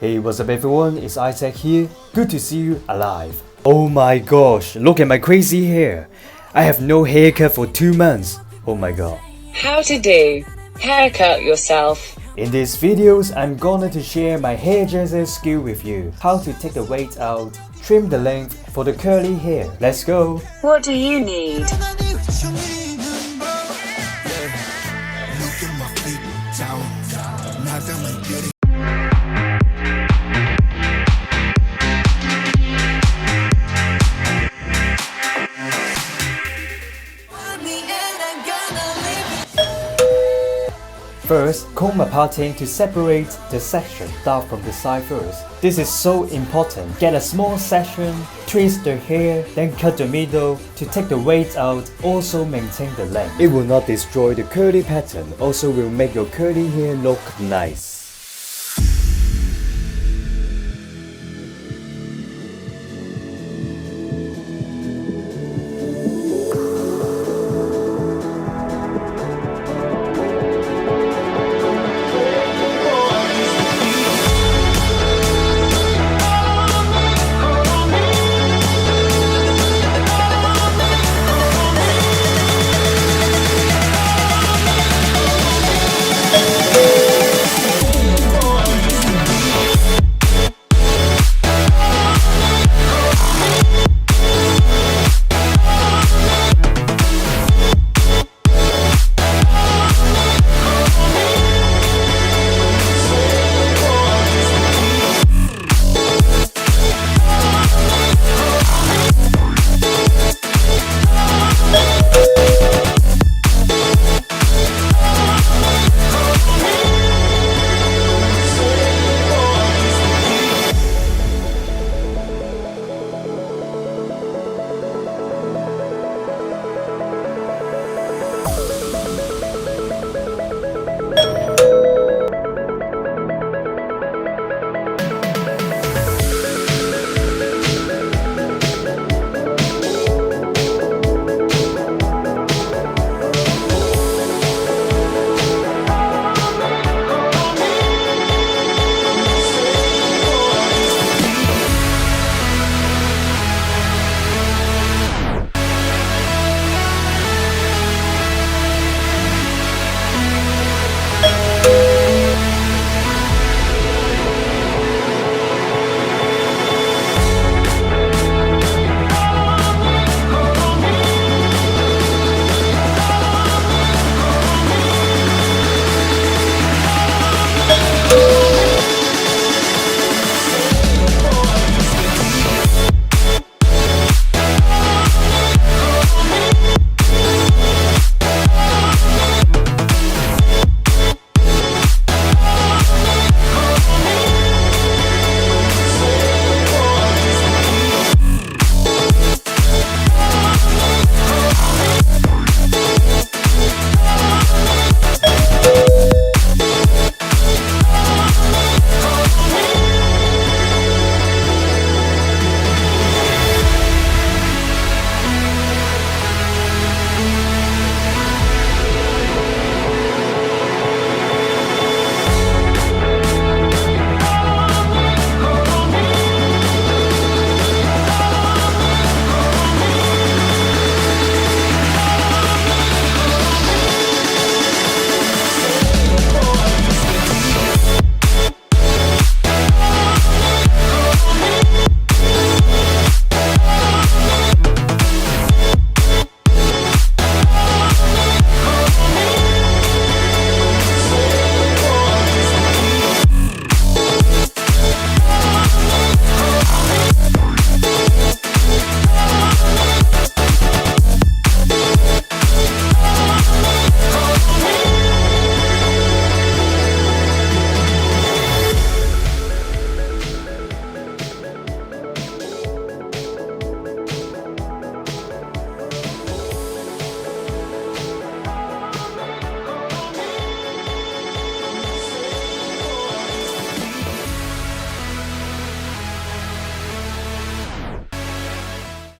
Hey, what's up everyone, it's ISSAC here. Good to see you alive. Oh my gosh, look at my crazy hair. I have no haircut for 2 months. Oh my god. How to do haircut yourself. In these videos, I'm gonna to share my hairdresser skill with you. How to take the weight out, trim the length for the curly hair. Let's go. What do you need? First, comb a parting to separate the section. Start from the side first. This is so important. Get a small section, twist the hair, then cut the middle to take the weight out, also maintain the length. It will not destroy the curly pattern, also will make your curly hair look nice.